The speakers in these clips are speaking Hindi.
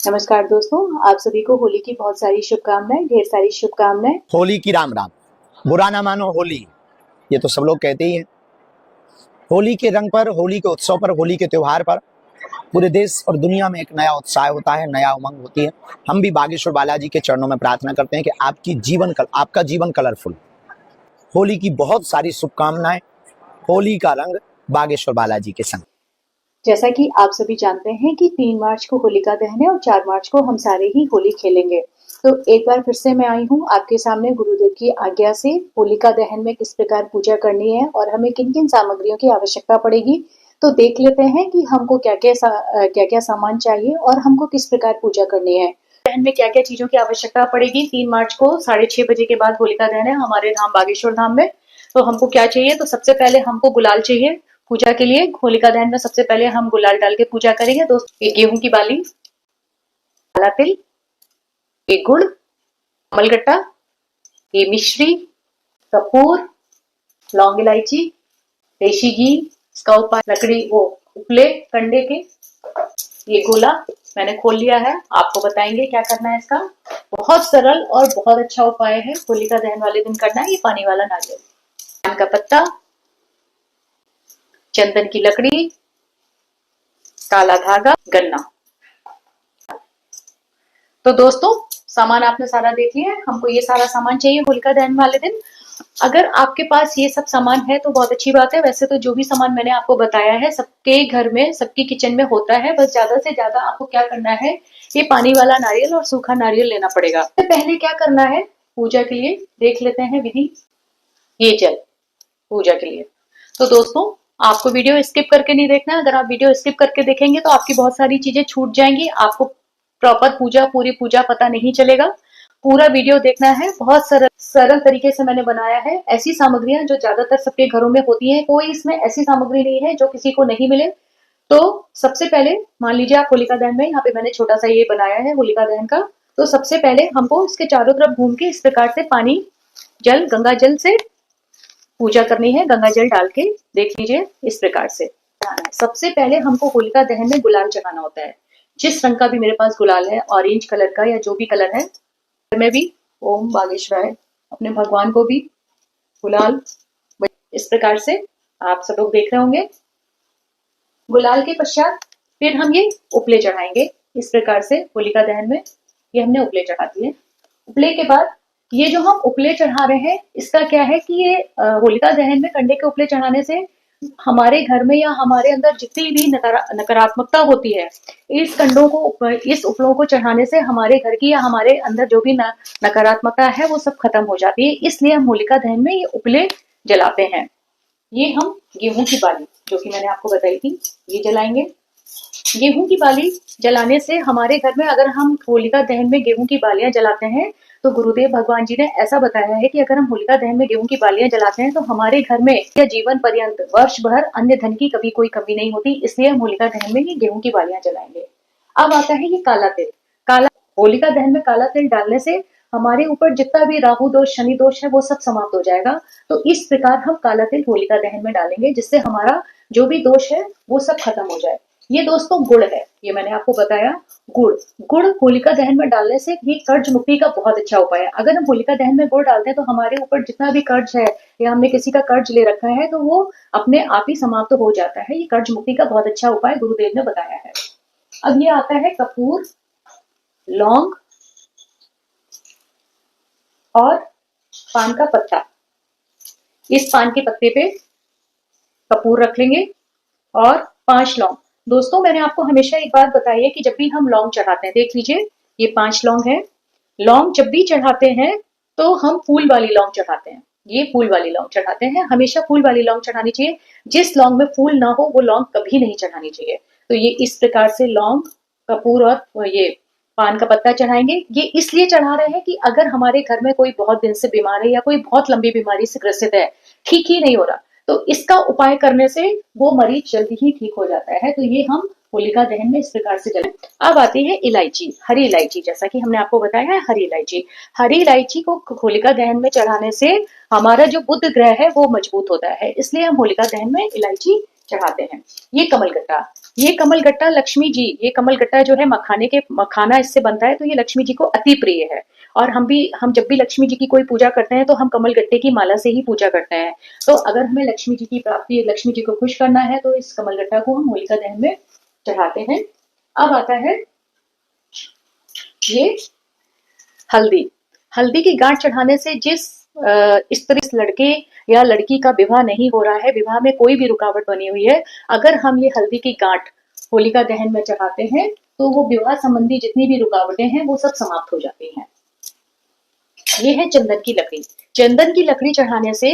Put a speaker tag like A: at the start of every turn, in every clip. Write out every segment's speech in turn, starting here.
A: नमस्कार दोस्तों, आप सभी को होली की बहुत सारी शुभकामनाएं, ढेर सारी शुभकामनाएं।
B: होली की राम राम। बुरा ना मानो होली, ये तो सब लोग कहते ही हैं। होली के रंग पर, होली के उत्सव पर, होली के त्योहार पर पूरे देश और दुनिया में एक नया उत्साह होता है, नया उमंग होती है। हम भी बागेश्वर बालाजी के चरणों में प्रार्थना करते हैं कि आपका जीवन कलरफुल। होली की बहुत सारी शुभकामनाएं। होली का रंग बागेश्वर बालाजी के संग।
A: जैसा कि आप सभी जानते हैं कि 3 मार्च को होलिका दहन है और 4 मार्च को हम सारे ही होली खेलेंगे। तो एक बार फिर से मैं आई हूँ आपके सामने गुरुदेव की आज्ञा से होलिका दहन में किस प्रकार पूजा करनी है और हमें किन किन सामग्रियों की आवश्यकता पड़ेगी। तो देख लेते हैं कि हमको क्या क्या सामान चाहिए और हमको किस प्रकार पूजा करनी है। दहन में क्या क्या चीजों की आवश्यकता पड़ेगी। 3 मार्च को 6:30 बजे के बाद होलिका दहन है हमारे धाम बागेश्वर धाम में। तो हमको क्या चाहिए, तो सबसे पहले हमको गुलाल चाहिए पूजा के लिए। होलिका दहन में सबसे पहले हम गुलाल डाल के पूजा करेंगे। दोस्तों, ये गेहूं की बाली, काला तिल, ये गुड़, कमलगट्टा, ये मिश्री, कपूर, लौंग इलायची, देशी घी, इसका उपाय लकड़ी वो उपले कंडे के, ये गोला मैंने खोल लिया है। आपको बताएंगे क्या करना है इसका। बहुत सरल और बहुत अच्छा उपाय है, होलिका दहन वाले दिन करना है। ये पानी वाला नारियल, पान का पत्ता, चंदन की लकड़ी, काला धागा, गन्ना। तो दोस्तों, सामान आपने सारा देख लिया है। हमको ये सारा सामान चाहिए होलिका दहन वाले दिन। अगर आपके पास ये सब सामान है तो बहुत अच्छी बात है। वैसे तो जो भी सामान मैंने आपको बताया है सबके घर में, सबकी किचन में होता है। बस ज्यादा से ज्यादा आपको क्या करना है, ये पानी वाला नारियल और सूखा नारियल लेना पड़ेगा। तो पहले क्या करना है पूजा के लिए, देख लेते हैं विधि। ये जल पूजा के लिए। तो दोस्तों, आपको वीडियो स्किप करके नहीं देखना है। अगर आप वीडियो स्किप करके देखेंगे तो आपकी बहुत सारी चीजें छूट जाएंगी। आपको प्रॉपर पूरी पूजा पता नहीं चलेगा। पूरा वीडियो देखना है। बहुत सरल तरीके से मैंने बनाया है। ऐसी सामग्रियां जो ज्यादातर सबके घरों में होती है, कोई इसमें ऐसी सामग्री नहीं है जो किसी को नहीं मिले। तो सबसे पहले मान लीजिए आप होलिका दहन में, यहाँ पे मैंने छोटा सा ये बनाया है होलिका दहन का। तो सबसे पहले हमको इसके चारों तरफ घूम के इस प्रकार से पानी जल, गंगा जल से पूजा करनी है। गंगा जल डाल के देख लीजिए इस प्रकार से। सबसे पहले हमको होलिका दहन में गुलाल चढ़ाना होता है। जिस रंग का भी मेरे पास गुलाल है, ऑरेंज कलर का या जो भी कलर है, में भी ओम बागेश्वराय, अपने भगवान को भी गुलाल इस प्रकार से आप सब लोग देख रहे होंगे। गुलाल के पश्चात फिर हम ये उपले चढ़ाएंगे इस प्रकार से। होलिका दहन में ये हमने उपले चढ़ा दिए। उपले के बाद ये जो हम उपले चढ़ा रहे हैं, इसका क्या है कि ये होलिका दहन में कंडे के उपले चढ़ाने से हमारे घर में या हमारे अंदर जितनी भी नकारात्मकता होती है, इस कंडों को, इस उपलों को चढ़ाने से हमारे घर की या हमारे अंदर जो भी नकारात्मकता है वो सब खत्म हो जाती है। इसलिए हम होलिका दहन में ये उपले जलाते हैं। ये हम गेहूं की बाली, जो कि मैंने आपको बताई थी, ये जलाएंगे। गेहूं की बाली जलाने से हमारे घर में, अगर हम होलिका दहन में गेहूं की बालियां जलाते हैं, तो गुरुदेव भगवान जी ने ऐसा बताया है कि अगर हम होलिका दहन में गेहूं की बालियां जलाते हैं तो हमारे घर में या जीवन पर्यंत वर्ष भर अन्य धन की कभी कोई कमी नहीं होती। इसलिए हम होलिका दहन में ये गेहूं की बालियां जलाएंगे। अब आता है ये काला तिल। होलिका दहन में काला तिल डालने से हमारे ऊपर जितना भी राहु दोष, शनि दोष है, वो सब समाप्त हो जाएगा। तो इस प्रकार हम काला तिल होलिका दहन में डालेंगे, जिससे हमारा जो भी दोष है वो सब खत्म हो जाए। ये दोस्तों गुड़ है, ये मैंने आपको बताया। गुड़ गुड़ होलिका दहन में डालने से ये कर्ज मुक्ति का बहुत अच्छा उपाय है। अगर हम होलिका दहन में गुड़ डालते हैं तो हमारे ऊपर जितना भी कर्ज है या हमने किसी का कर्ज ले रखा है, तो वो अपने आप ही समाप्त हो जाता है। ये कर्ज मुक्ति का बहुत अच्छा उपाय गुरुदेव ने बताया है। अब ये आता है कपूर, लौंग और पान का पत्ता। इस पान के पत्ते पे कपूर रख लेंगे और 5 लौंग। दोस्तों, मैंने आपको हमेशा एक बात बताई है कि जब भी हम लौंग चढ़ाते हैं, देख लीजिए ये 5 लौंग है। लौंग जब भी चढ़ाते हैं तो हम फूल वाली लौंग चढ़ाते हैं। ये फूल वाली लौंग चढ़ाते हैं, हमेशा फूल वाली लौंग चढ़ानी चाहिए। जिस लौंग में फूल ना हो वो लौंग कभी नहीं चढ़ानी चाहिए। तो ये इस प्रकार से लौंग, कपूर और ये पान का पत्ता चढ़ाएंगे। ये इसलिए चढ़ा रहे हैं कि अगर हमारे घर में कोई बहुत दिन से बीमार है या कोई बहुत लंबी बीमारी से ग्रसित है, ठीक ही नहीं हो रहा, तो इसका उपाय करने से वो मरीज जल्दी ही ठीक हो जाता है। तो ये हम होलिका दहन में इस प्रकार से जलाएं। अब आती है इलायची, हरी इलायची। जैसा कि हमने आपको बताया है, हरी इलायची को होलिका दहन में चढ़ाने से हमारा जो बुध ग्रह है वो मजबूत होता है। इसलिए हम होलिका दहन में इलायची चढ़ाते हैं। ये कमल गट्टा लक्ष्मी जी, ये कमल गट्टा जो है मखाना इससे बनता है, तो ये लक्ष्मी जी को अति प्रिय है। और हम जब भी लक्ष्मी जी की कोई पूजा करते हैं तो हम कमल गट्टे की माला से ही पूजा करते हैं। तो अगर हमें लक्ष्मी जी की प्राप्ति, लक्ष्मी जी को खुश करना है, तो इस कमल गट्टा को हम होलिका दहन में चढ़ाते हैं। अब आता है ये हल्दी की गांठ चढ़ाने से जिस स्त्री, लड़के या लड़की का विवाह नहीं हो रहा है, विवाह में कोई भी रुकावट बनी हुई है, अगर हम ये हल्दी की गांठ होलिका दहन में चढ़ाते हैं तो वो विवाह संबंधी जितनी भी रुकावटें हैं वो सब समाप्त हो जाती हैं। ये है चंदन की लकड़ी। चंदन की लकड़ी चढ़ाने से,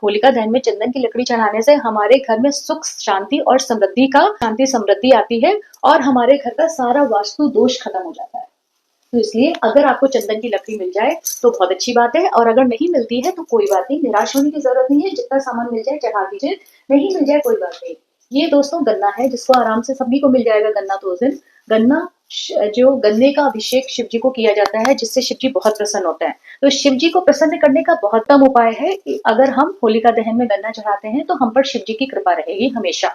A: होलिका दहन में चंदन की लकड़ी चढ़ाने से हमारे घर में सुख शांति और समृद्धि आती है और हमारे घर का सारा वास्तु दोष खत्म हो जाता है। तो इसलिए अगर आपको चंदन की लकड़ी मिल जाए तो बहुत अच्छी बात है, और अगर नहीं मिलती है तो कोई बात नहीं, निराश होने की जरूरत नहीं है, जितना सामान मिल जाए चढ़ा दीजिए, नहीं मिल जाए कोई बात नहीं। ये दोस्तों गन्ना है, जिसको आराम से सभी को मिल जाएगा गन्ना। तो उस दिन जो गन्ने का अभिषेक शिव जी को किया जाता है, जिससे शिव जी बहुत प्रसन्न होते हैं। तो शिव जी को प्रसन्न करने का बहुत कम उपाय है कि अगर हम होलिका दहन में गन्ना चढ़ाते हैं तो हम पर शिव जी की कृपा रहेगी हमेशा।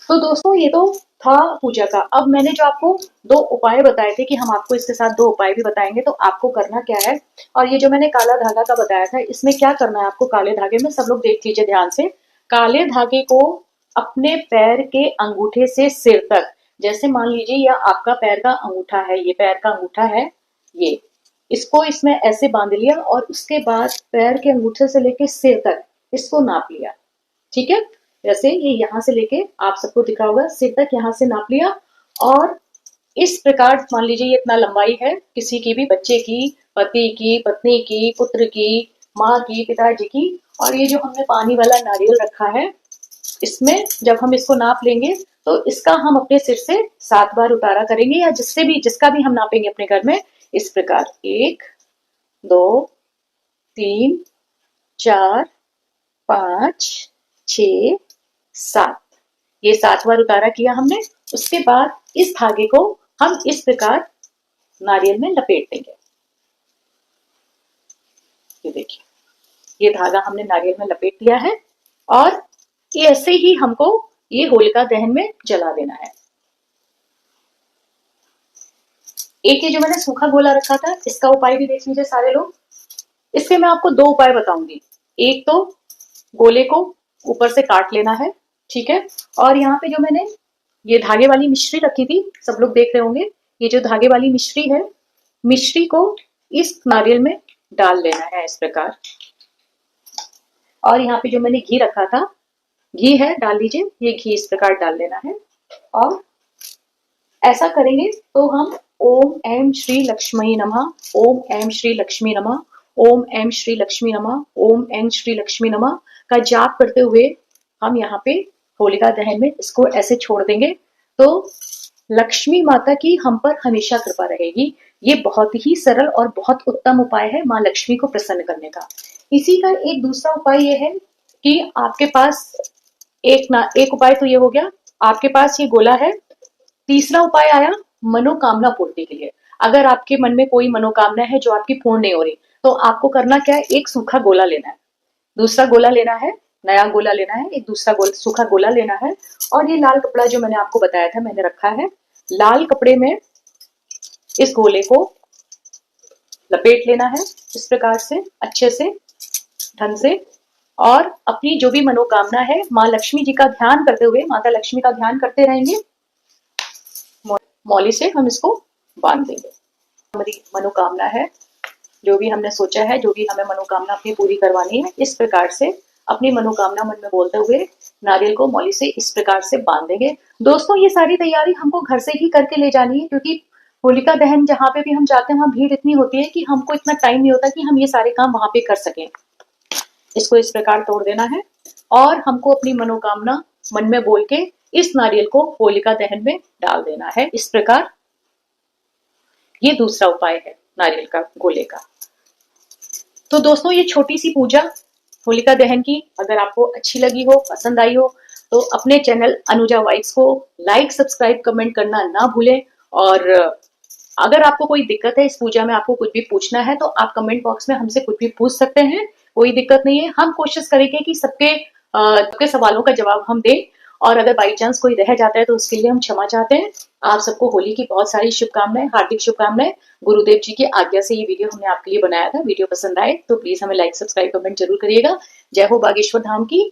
A: तो दोस्तों ये तो था पूजा का। अब मैंने जो आपको 2 उपाय बताए थे कि हम आपको इसके साथ 2 उपाय भी बताएंगे, तो आपको करना क्या है, और ये जो मैंने काला धागा का बताया था, इसमें क्या करना है आपको काले धागे में, सब लोग देख लीजिए ध्यान से। काले धागे को अपने पैर के अंगूठे से सिर तक, जैसे मान लीजिए यह आपका पैर का अंगूठा है, ये पैर का अंगूठा है, ये इसको इसमें ऐसे बांध लिया और उसके बाद पैर के अंगूठे से लेके सिर तक इसको नाप लिया। ठीक है, जैसे ये यहाँ से लेके आप सबको दिखा होगा सिर तक, यहाँ से नाप लिया। और इस प्रकार मान लीजिए ये इतना लंबाई है, किसी की भी, बच्चे की, पति की, पत्नी की, पुत्र की, माँ की, पिताजी की। और ये जो हमने पानी वाला नारियल रखा है, इसमें जब हम इसको नाप लेंगे तो इसका हम अपने सिर से 7 बार उतारा करेंगे, या जिसका भी हम नापेंगे अपने घर में, इस प्रकार 1 2 3 4 5 6 7, ये 7 बार उतारा किया हमने। उसके बाद इस धागे को हम इस प्रकार नारियल में लपेट देंगे। ये देखिए, ये धागा हमने नारियल में लपेट दिया है और ये ऐसे ही हमको ये होलिका दहन में जला देना है। एक ये जो मैंने सूखा गोला रखा था, इसका उपाय भी देख लीजिए सारे लोग। इसके मैं आपको 2 उपाय बताऊंगी। एक तो गोले को ऊपर से काट लेना है, ठीक है, और यहाँ पे जो मैंने ये धागे वाली मिश्री रखी थी, सब लोग देख रहे होंगे, ये जो धागे वाली मिश्री है, मिश्री को इस नारियल में डाल लेना है इस प्रकार। और यहाँ पे जो मैंने घी रखा था, घी है, डाल लीजिए, ये घी इस प्रकार डाल लेना है। और ऐसा करेंगे तो हम ओम ऐं श्री लक्ष्मी नमः, ओम ऐं श्री लक्ष्मी नमः, ओम ऐं श्री लक्ष्मी नमः, ओम ऐं श्री लक्ष्मी नमः का जाप करते हुए हम यहाँ पे होलिका दहन में इसको ऐसे छोड़ देंगे, तो लक्ष्मी माता की हम पर हमेशा कृपा रहेगी। ये बहुत ही सरल और बहुत उत्तम उपाय है माँ लक्ष्मी को प्रसन्न करने का। इसी का एक दूसरा उपाय ये है कि आपके पास एक उपाय तो ये हो गया, आपके पास ये गोला है। तीसरा उपाय आया मनोकामना पूर्ति के लिए। अगर आपके मन में कोई मनोकामना है जो आपकी पूर्ण नहीं हो रही, तो आपको करना क्या है, एक सूखा गोला लेना है, दूसरा गोला लेना है, नया गोला लेना है, एक दूसरा सूखा गोला लेना है, और ये लाल कपड़ा जो मैंने आपको बताया था मैंने रखा है, लाल कपड़े में इस गोले को लपेट लेना है इस प्रकार से, अच्छे से, ढंग से, और अपनी जो भी मनोकामना है माँ लक्ष्मी जी का ध्यान करते हुए, माता लक्ष्मी का ध्यान करते रहेंगे, मौली से हम इसको बांध देंगे। हमारी मनोकामना है, जो भी हमने सोचा है, जो भी हमें मनोकामना अपनी पूरी करवानी है, इस प्रकार से अपनी मनोकामना मन में बोलते हुए नारियल को मौली से इस प्रकार से बांध देंगे। दोस्तों ये सारी तैयारी हमको घर से ही करके ले जानी है, क्योंकि होलिका दहन जहाँ पे भी हम जाते हैं वहां भीड़ इतनी होती है कि हमको इतना टाइम नहीं होता कि हम ये सारे काम वहां पे कर सकें। इसको इस प्रकार तोड़ देना है और हमको अपनी मनोकामना मन में बोल के इस नारियल को होलिका दहन में डाल देना है इस प्रकार। ये दूसरा उपाय है नारियल का, गोले का। तो दोस्तों ये छोटी सी पूजा होलिका दहन की अगर आपको अच्छी लगी हो, पसंद आई हो, तो अपने चैनल अनुजा वाइब्स को लाइक, सब्सक्राइब, कमेंट करना ना भूलें। और अगर आपको कोई दिक्कत है इस पूजा में, आपको कुछ भी पूछना है, तो आप कमेंट बॉक्स में हमसे कुछ भी पूछ सकते हैं, कोई दिक्कत नहीं है। हम कोशिश करेंगे कि सबके आपके सवालों का जवाब हम दें, और अगर बाई चांस कोई रह जाता है तो उसके लिए हम क्षमा चाहते हैं। आप सबको होली की बहुत सारी शुभकामनाएं, हार्दिक शुभकामनाएं। गुरुदेव जी की आज्ञा से ये वीडियो हमने आपके लिए बनाया था। वीडियो पसंद आए तो प्लीज हमें लाइक, सब्सक्राइब, कमेंट जरूर करिएगा। जय हो बागेश्वर धाम की।